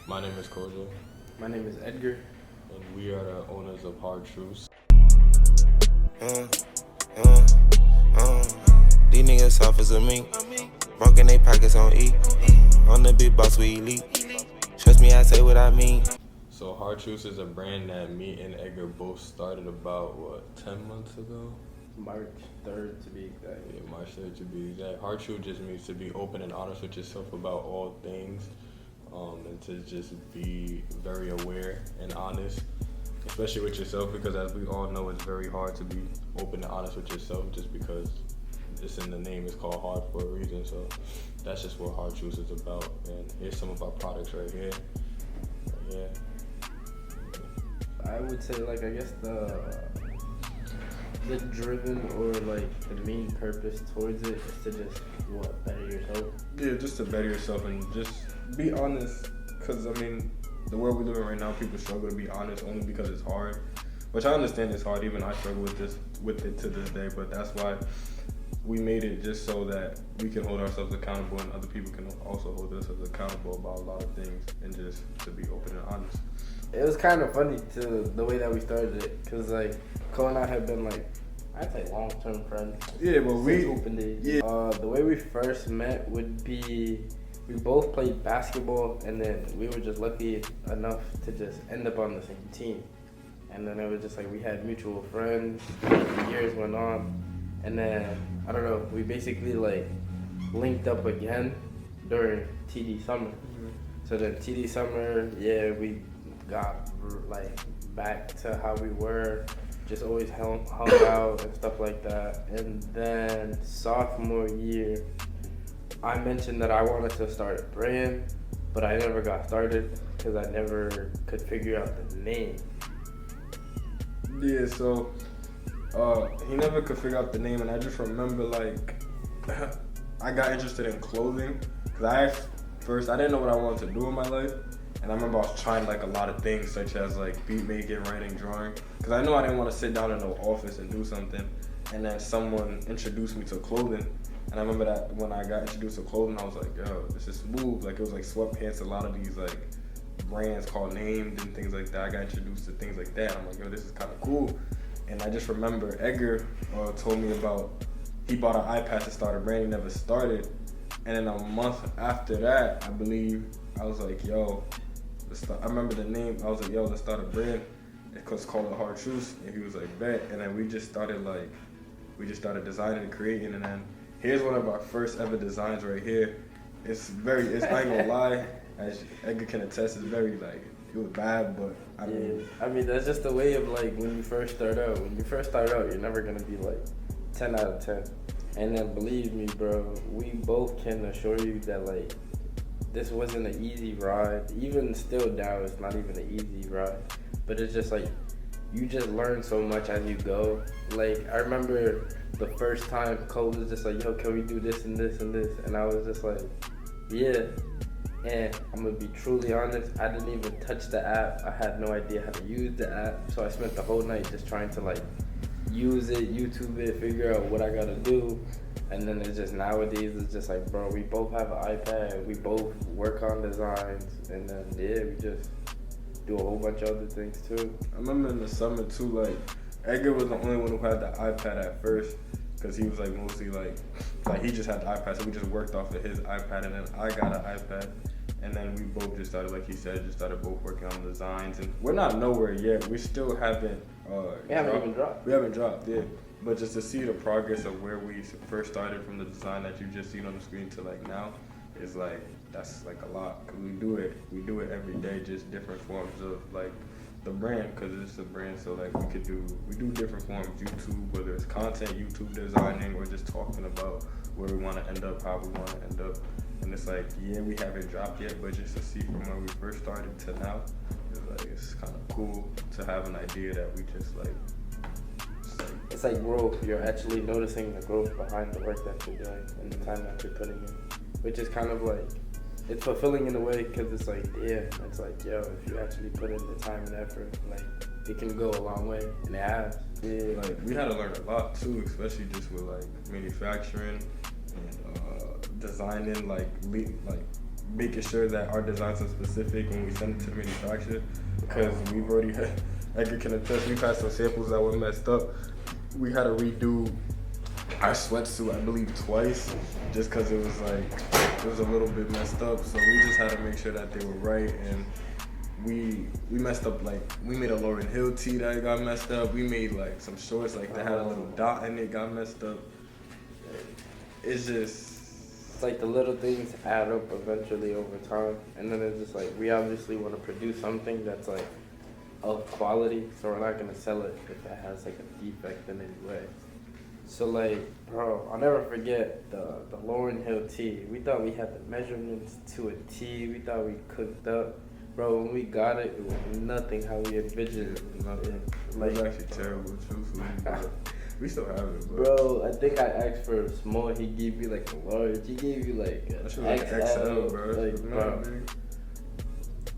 My name is Kojo, My name is Edgar. and we are the owners of Hard Truthz. These niggas soft as a mink. Broken they pockets on E. On the big boss, we elite. Trust me, I say what I mean. So Hard Truthz is a brand that me and Edgar both started about, 10 months ago? March 3rd to be exact. Yeah, March 3rd to be exact. Hard Truthz just means to be open and honest with yourself about all things, and to just be very aware and honest, especially with yourself, because as we all know, it's very hard to be open and honest with yourself just because it's in the name. It's called hard for a reason. So that's just what Hard Truthz is about. And here's some of our products right here. Yeah. I would say, I guess the driven or the main purpose towards it is to just better yourself. Yeah, just to better yourself and just be honest. Because the world we live in right now, people struggle to be honest only because it's hard. Which I understand it's hard. Even I struggle with it to this day. But that's why we made it, just so that we can hold ourselves accountable and other people can also hold themselves accountable about a lot of things, and just to be open and honest. It was kind of funny the way that we started it, because Cole and I have been I'd say long-term friends. Yeah, but we opened it. Yeah. The way we first met would be we both played basketball, and then we were just lucky enough to just end up on the same team. And then it was just we had mutual friends. Years went on, and then I don't know. We basically linked up again during TD summer. Mm-hmm. So then TD summer, yeah, we got back to how we were, just always hung out and stuff like that. And then sophomore year, I mentioned that I wanted to start a brand, but I never got started because I never could figure out the name. Yeah, so he never could figure out the name, and I just remember I got interested in clothing because I didn't know what I wanted to do in my life. And I remember I was trying a lot of things, such as beat making, writing, drawing, because I knew I didn't want to sit down in no office and do something. And then someone introduced me to clothing, and I remember that when I got introduced to clothing, I was like, yo, this is smooth. It was sweatpants, a lot of these brands called Named and things like that. I got introduced to things like that. I'm like, yo, this is kind of cool. And I just remember Edgar told me about, he bought an iPad to start a brand. He never started. And then a month after that, I believe, I was like, yo, I remember the name. I was like, yo, let's start a brand. It's called Hard Truthz. And he was like, bet. And then we just started designing and creating. And then here's one of our first ever designs right here. I ain't gonna lie, as Edgar can attest, it's very it was bad, but that's just the way of when you first start out. When you first start out, you're never gonna be 10 out of 10. And then believe me, bro, we both can assure you that this wasn't an easy ride. Even still now, it's not even an easy ride. But it's just you just learn so much as you go. I remember the first time Cole was just yo, can we do this and this and this? And I was just yeah. And I'm gonna be truly honest, I didn't even touch the app. I had no idea how to use the app. So I spent the whole night just trying to use it, YouTube it, figure out what I gotta do. And then it's just nowadays, it's just bro, we both have an iPad, we both work on designs, and then we just do a whole bunch of other things too. I remember in the summer too, Edgar was the only one who had the iPad at first, because he was mostly he just had the iPad, so we just worked off of his iPad, and then I got an iPad, and then we both just started, like he said, both working on designs, and we're not nowhere yet. We still haven't. We haven't even dropped. We haven't dropped, yeah. But just to see the progress of where we first started from the design that you just seen on the screen to now, is that's a lot. Cause we do it every day, just different forms of the brand, cause it's a brand. So we do different forms, YouTube, whether it's content, YouTube designing, or just talking about where we want to end up, how we want to end up. And it's we haven't dropped yet, but just to see from where we first started to now, it's kind of cool to have an idea that we just it's growth. You're actually noticing the growth behind the work that you're doing and the time that you're putting in, which is kind of it's fulfilling in a way, because it's it's yo, if you actually put in the time and effort, it can go a long way, and it has. Yeah. We had to learn a lot too, especially just with manufacturing and designing, making sure that our designs are specific when we send it to manufacturer, because we've already had, Edgar can attest, we've had some samples that were messed up. We had to redo our sweatsuit, I believe, twice, just because it was a little bit messed up. So we just had to make sure that they were right, and we messed up, like, we made a Lauryn Hill tee that got messed up. We made like some shorts like that had a little dot in it, got messed up. It's like the little things add up eventually over time, and then it's just like we obviously want to produce something that's like of quality, so we're not gonna sell it if it has like a defect in any way. So like, bro, I'll never forget the Lauryn Hill tee. We thought we had the measurements to a T. We thought we cooked up. Bro, when we got it, it was nothing how we envisioned it. Nothing. Like, it was actually terrible, truthfully. We still have it, bro. I think I asked for a small. He gave me like a large. He gave you like a XL, bro. Like, bro.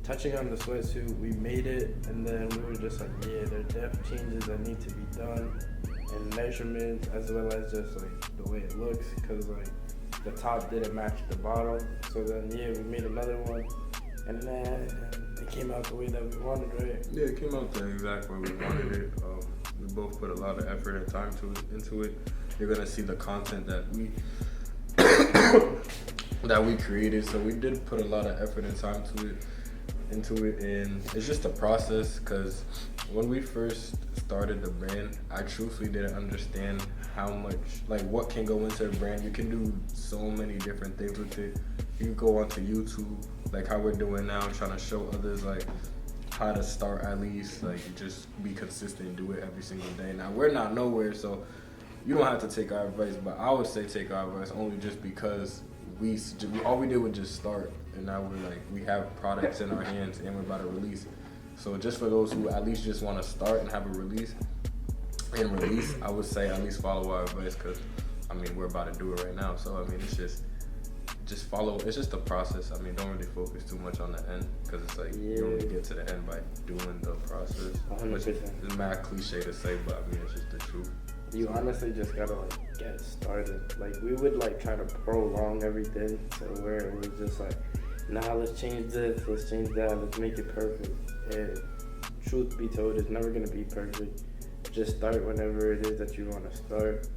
Touching on the sweatsuit, we made it, and then we were just like, yeah, there are depth changes that need to be done, and measurements, as well as just like the way it looks, because like the top didn't match the bottom. So then, yeah, we made another one, and then it came out the way that we wanted, right? Yeah, it came out the exact way we wanted it. We both put a lot of effort and time into it. You're gonna see the content that we that we created. So we did put a lot of effort and time into it, and it's just a process. Cause when we first started the brand, I truthfully didn't understand how much, like, what can go into a brand. You can do so many different things with it. You can go onto YouTube, like how we're doing now, trying to show others like how to start, at least like just be consistent and do it every single day. Now we're not nowhere, so you don't have to take our advice, but I would say take our advice only just because all we did was just start, and now we have products in our hands and we're about to release. So just for those who at least just want to start and have a release, I would say at least follow our advice, because I mean we're about to do it right now. So I mean it's just follow. It's just a process. I mean, don't really focus too much on the end, because it's like you only get to the end by doing the process. 100%. Which is mad cliche to say, but I mean it's just the truth. You honestly just gotta like get started. Like we would like try to prolong everything to where it was just like, nah, let's change this, let's change that, let's make it perfect. And truth be told, it's never gonna be perfect. Just start whenever it is that you want to start,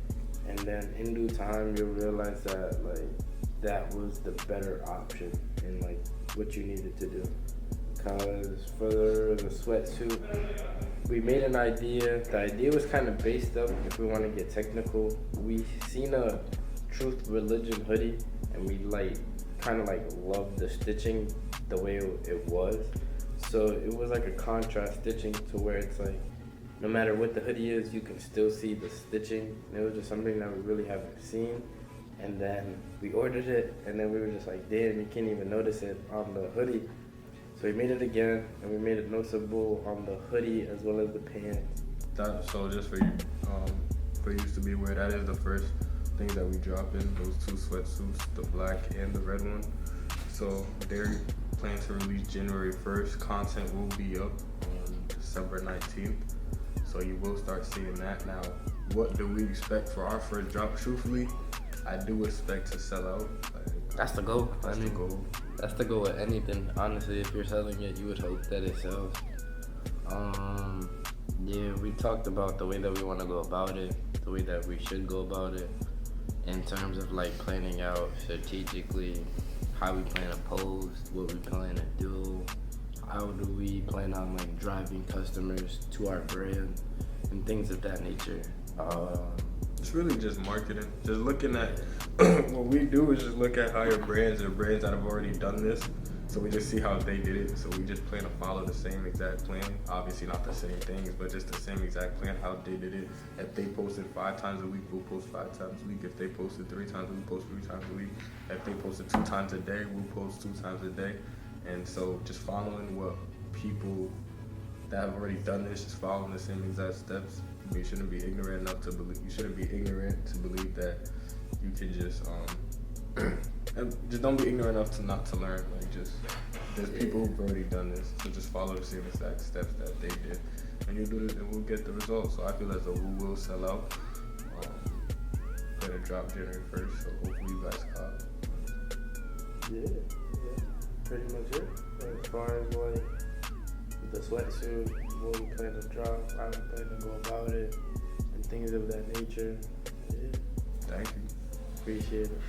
and then in due time you'll realize that like that was the better option and like what you needed to do. Cause for the sweatsuit, we made an idea. The idea was kind of based up, if we want to get technical, we seen a Truth Religion hoodie, and we like kind of like loved the stitching the way it was. So it was like a contrast stitching to where it's like no matter what the hoodie is, you can still see the stitching. And it was just something that we really haven't seen. And then we ordered it, and then we were just like, damn, you can't even notice it on the hoodie. So we made it again, and we made it noticeable on the hoodie as well as the pants. So just for you to be aware, that is the first thing that we dropped in, those two sweatsuits, the black and the red one. So they're planning to release January 1st. Content will be up on December 19th. So you will start seeing that. Now, what do we expect for our first drop? Truthfully, I do expect to sell out. That's the goal. That's the goal. That's the goal with anything. Honestly, if you're selling it, you would hope that it sells. Yeah, we talked about the way that we want to go about it, the way that we should go about it, in terms of like planning out strategically how we plan to post, what we plan to do, how do we plan on like driving customers to our brand, and things of that nature. It's really just marketing. Just looking at what we do is just look at higher brands or brands that have already done this. So we just see how they did it. So we just plan to follow the same exact plan. Obviously not the same things, but just the same exact plan, how they did it. If they posted 5 times a week, we'll post 5 times a week. If they posted 3 times, we'll post 3 times a week. If they posted 2 times a day, we'll post 2 times a day. And so just following what people that have already done this, just following the same exact steps. You shouldn't be ignorant enough to believe. You shouldn't be ignorant to believe that you can just don't be ignorant enough to not to learn. Like there's people who've already done this, so just follow the same exact steps that they did, and you do it, and we'll get the results. So I feel as though we will sell out. Gonna drop January 1st, so hopefully you guys caught. Yeah. pretty much it. As far as like the sweatsuit, what we plan to drop, how we plan to go about it, and things of that nature. Yeah. Thank you. Appreciate it.